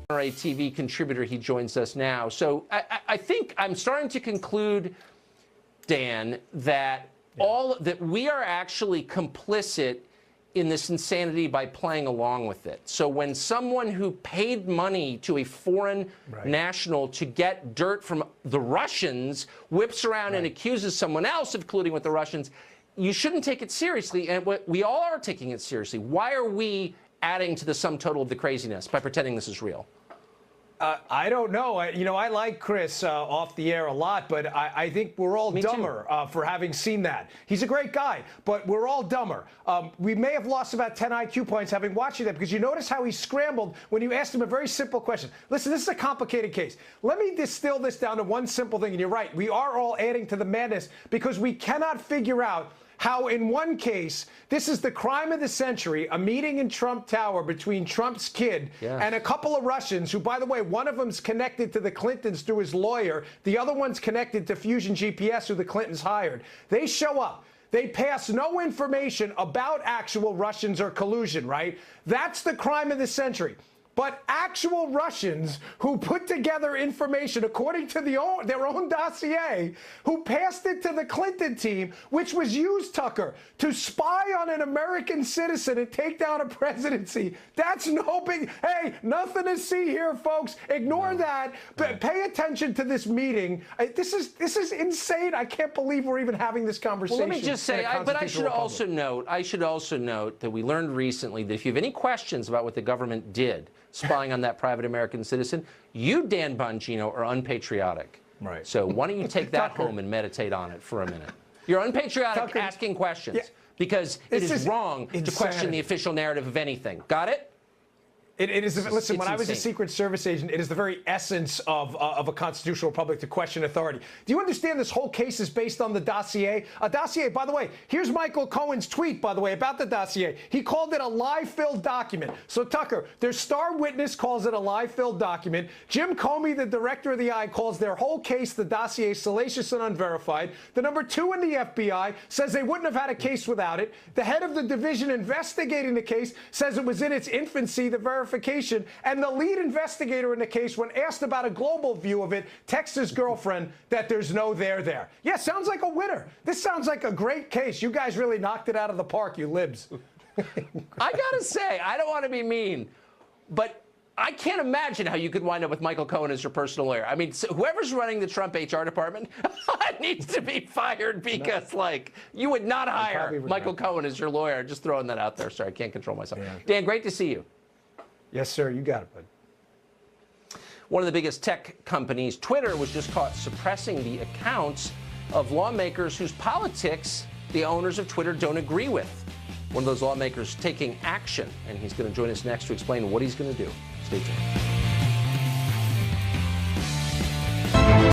TV contributor. He joins us now. So I think I'm starting to conclude, Dan, that that we are actually complicit in this insanity by playing along with it. So when someone who paid money to a foreign national to get dirt from the Russians whips around and accuses someone else of colluding with the Russians, you shouldn't take it seriously. And we all are taking it seriously. Why are we adding to the sum total of the craziness by pretending this is real? I don't know. I like Chris off the air a lot, but I think we're all dumber for having seen that. He's a great guy, but we're all dumber. We may have lost about 10 IQ points having watched that, because you notice how he scrambled when you asked him a very simple question. Listen, this is a complicated case. Let me distill this down to one simple thing, and you're right. We are all adding to the madness because we cannot figure out how in one case, this is the crime of the century, a meeting in Trump Tower between Trump's kid and a couple of Russians who, by the way, one of them's connected to the Clintons through his lawyer. The other one's connected to Fusion GPS, who the Clintons hired. They show up. They pass no information about actual Russians or collusion, right? That's the crime of the century. But actual Russians who put together information according to their own dossier, who passed it to the Clinton team, which was used, Tucker, to spy on an American citizen and take down a presidency. That's no big, hey, nothing to see here, folks. Ignore that. But pay attention to this meeting. This is insane. I can't believe we're even having this conversation. Well, let me just say, but I should also note that we learned recently that if you have any questions about what the government did spying on that private American citizen, you, Dan Bongino, are unpatriotic. Right. So why don't you take that home and meditate on it for a minute? You're unpatriotic asking questions because it is wrong to question the official narrative of anything. Got it? It is. Listen, when I was a Secret Service agent, it is the very essence of a constitutional republic to question authority. Do you understand this whole case is based on the dossier? A dossier, by the way, here's Michael Cohen's tweet, by the way, about the dossier. He called it a lie-filled document. So, Tucker, their star witness calls it a lie-filled document. Jim Comey, the director of the I, calls their whole case, the dossier, salacious and unverified. The number 2 in the FBI says they wouldn't have had a case without it. The head of the division investigating the case says it was in its infancy, the verification, and the lead investigator in the case, when asked about a global view of it, texts his girlfriend that there's no there. Yeah, sounds like a winner. This sounds like a great case. You guys really knocked it out of the park, you libs. I gotta say, I don't want to be mean, but I can't imagine how you could wind up with Michael Cohen as your personal lawyer. I mean, so whoever's running the Trump HR department needs to be fired because, you would not hire Michael Cohen as your lawyer. Just throwing that out there. Sorry, I can't control myself. Yeah. Dan, great to see you. Yes, sir. You got it, bud. One of the biggest tech companies, Twitter, was just caught suppressing the accounts of lawmakers whose politics the owners of Twitter don't agree with. One of those lawmakers taking action, and he's going to join us next to explain what he's going to do. Stay tuned.